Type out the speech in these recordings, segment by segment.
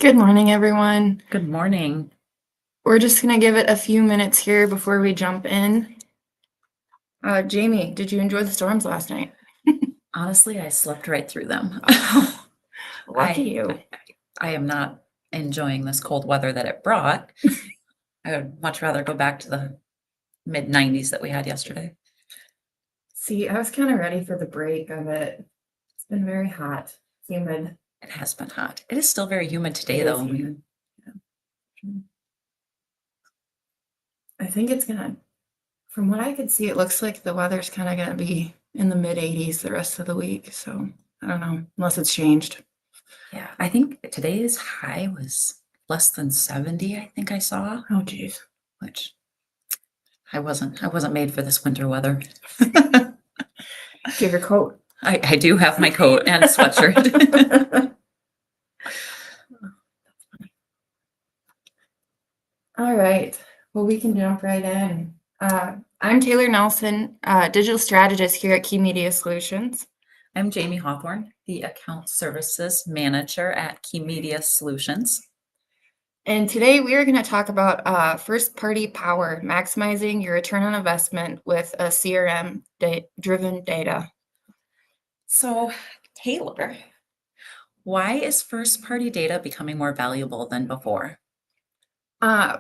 Good morning, everyone. Good morning. We're just going to give it a few minutes here before we jump in. Jamie, did you enjoy the storms last night? Honestly, I slept right through them. Lucky you. I am not enjoying this cold weather that it brought. I would much rather go back to the mid 90s that we had yesterday. See, I was kind of ready for the break of it. It's been very hot, humid. It has been hot. It is still very humid today, It is though. humid. I think it's going to, from what I could see, it looks like the weather's kind of going to be in the mid 80s the rest of the week. So I don't know, unless it's changed. Yeah, I think today's high was less than 70, I think I saw, Oh, geez. which I wasn't made for this winter weather. Do you have your coat? I do have my coat and sweatshirt. All right. Well, we can jump right in. I'm Taylor Nelson, digital strategist here at Key Media Solutions. I'm Jamie Hawthorne, the Account Services Manager at Key Media Solutions. And today we are going to talk about first-party power, maximizing your return on investment with a CRM-driven data. So, Taylor, why is first-party data becoming more valuable than before?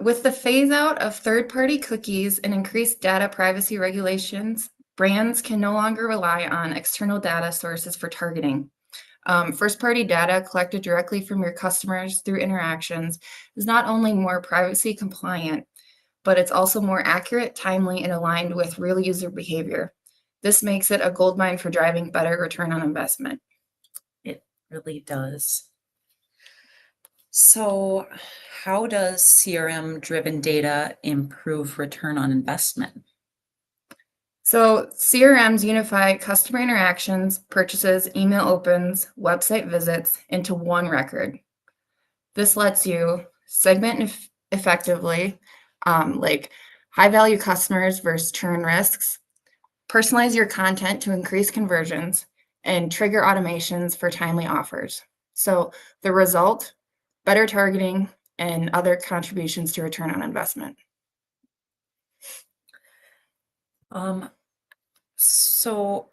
With the phase-out of third-party cookies and increased data privacy regulations, brands can no longer rely on external data sources for targeting. First-party data collected directly from your customers through interactions is not only more privacy compliant, but it's also more accurate, timely, and aligned with real user behavior. This makes it a goldmine for driving better return on investment. It really does. So, how does CRM-driven data improve return on investment? So CRMs unify customer interactions, purchases, email opens, website visits into one record. This lets you segment effectively, like high-value customers versus churn risks, personalize your content to increase conversions, and trigger automations for timely offers. So the result, better targeting and other contributions to return on investment. So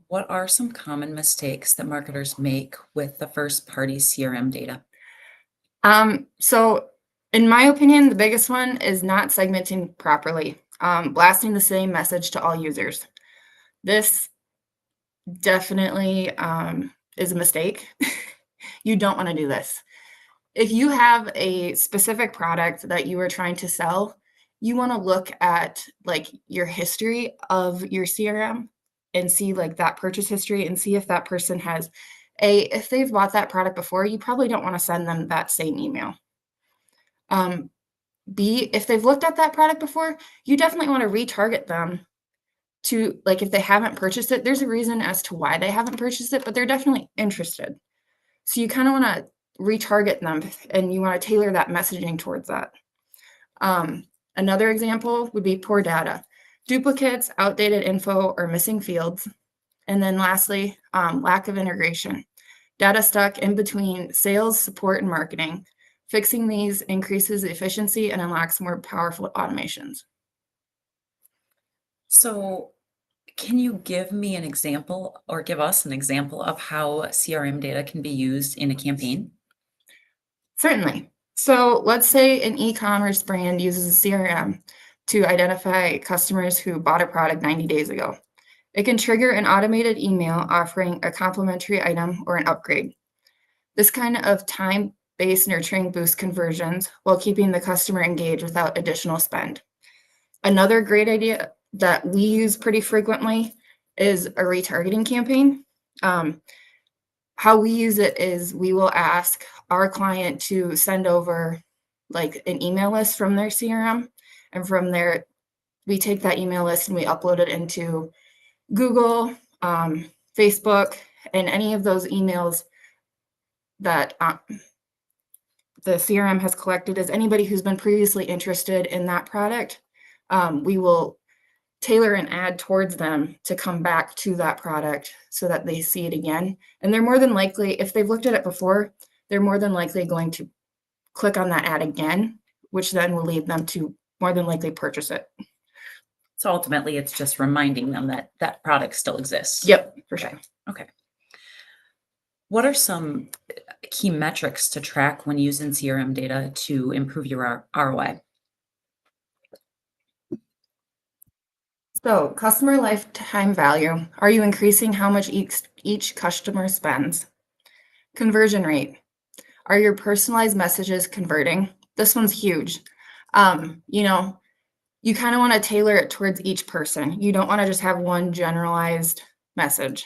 what are some common mistakes that marketers make with the first-party CRM data? So in my opinion, the biggest one is not segmenting properly, blasting the same message to all users. This definitely is a mistake. You don't want to do this. If you have a specific product that you are trying to sell, you want to look at like your history of your CRM and see like that purchase history and see if that person has if they've bought that product before, you probably don't want to send them that same email. B, if they've looked at that product before, you definitely want to retarget them to like if they haven't purchased it, there's a reason as to why they haven't purchased it, but they're definitely interested. So you kind of want to retarget them and you want to tailor that messaging towards that. Another example would be poor data, duplicates, outdated info, or missing fields. And then lastly, lack of integration, data stuck in between sales, support, and marketing. Fixing these increases efficiency and unlocks more powerful automations. So, can you give me an example or give us an example of how CRM data can be used in a campaign? Certainly. So let's say an e-commerce brand uses a CRM to identify customers who bought a product 90 days ago. It can trigger an automated email offering a complimentary item or an upgrade. This kind of time-based nurturing boosts conversions while keeping the customer engaged without additional spend. Another great idea that we use pretty frequently is a retargeting campaign. How we use it is we will ask our client to send over like an email list from their CRM, and from there we take that email list and we upload it into Google, Facebook, and any of those emails that the CRM has collected as anybody who's been previously interested in that product. We will tailor an ad towards them to come back to that product so that they see it again. And they're more than likely, if they've looked at it before, they're more than likely going to click on that ad again, which then will lead them to more than likely purchase it. So ultimately, it's just reminding them that that product still exists. Yep, for sure. Okay. What are some key metrics to track when using CRM data to improve your ROI? So, customer lifetime value. Are you increasing how much each customer spends? Conversion rate. Are your personalized messages converting? This one's huge. You know, you kind of want to tailor it towards each person. You don't want to just have one generalized message.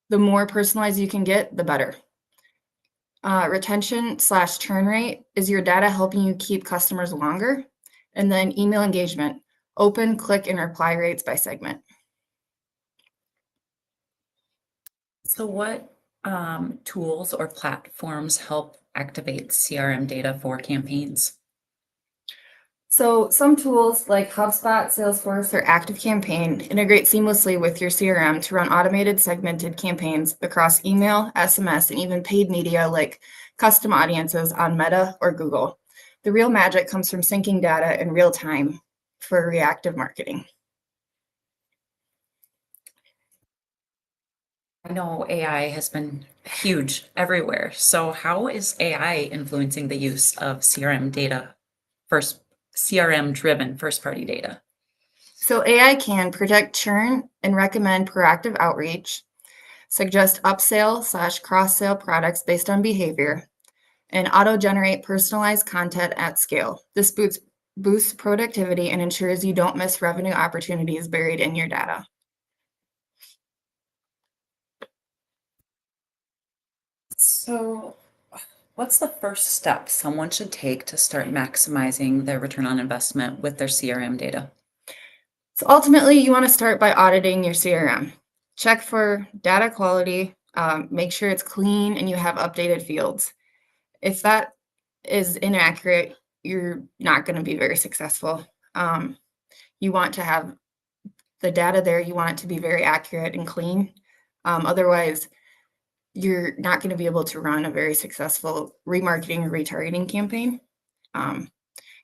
The more personalized you can get, the better. Retention/churn rate. Is your data helping you keep customers longer? And then email engagement. Open, click, and reply rates by segment. So what tools or platforms help activate CRM data for campaigns? So some tools like HubSpot, Salesforce, or ActiveCampaign integrate seamlessly with your CRM to run automated segmented campaigns across email, SMS, and even paid media like custom audiences on Meta or Google. The real magic comes from syncing data in real time for reactive marketing. I know AI has been huge everywhere. So how is AI influencing the use of CRM data, first CRM-driven first-party data? So AI can predict churn and recommend proactive outreach, suggest upsell/cross-sale products based on behavior, and auto-generate personalized content at scale. This boosts productivity and ensures you don't miss revenue opportunities buried in your data. So what's the first step someone should take to start maximizing their return on investment with their CRM data? So ultimately, you want to start by auditing your CRM. Check for data quality, make sure it's clean and you have updated fields. If that is inaccurate, you're not going to be very successful. You want to have the data there, you want it to be very accurate and clean. Otherwise, you're not going to be able to run a very successful remarketing or retargeting campaign.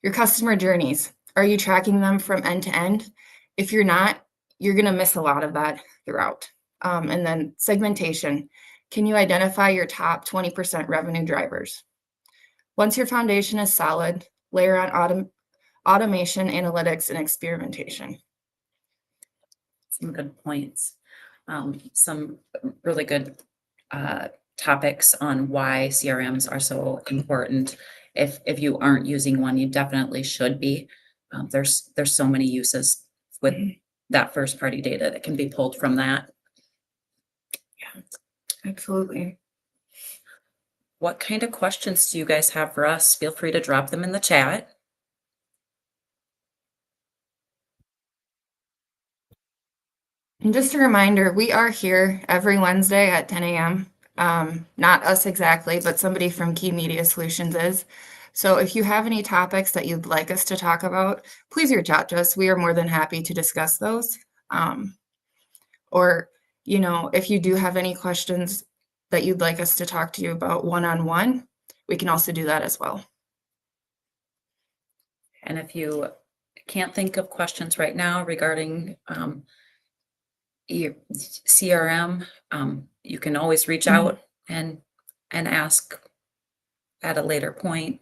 Your customer journeys, are you tracking them from end to end? If you're not, you're going to miss a lot of that throughout. And then segmentation, can you identify your top 20% revenue drivers? Once your foundation is solid, layer on automation, analytics, and experimentation. Some good points. Some really good topics on why CRMs are so important. If you aren't using one, you definitely should be. There's so many uses with that first party data that can be pulled from that. Yeah, absolutely. What kind of questions do you guys have for us? Feel free to drop them in the chat. And just a reminder, we are here every Wednesday at 10 a.m. Not us exactly, but somebody from Key Media Solutions is. So if you have any topics that you'd like us to talk about, please reach out to us. We are more than happy to discuss those. Or, if you do have any questions that you'd like us to talk to you about one-on-one, we can also do that as well. And if you can't think of questions right now regarding your CRM, you can always reach out and ask at a later point.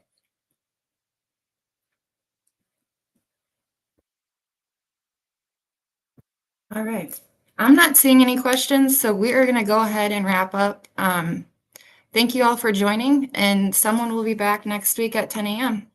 All right. I'm not seeing any questions, so we are going to go ahead and wrap up. Thank you all for joining, and someone will be back next week at 10 a.m.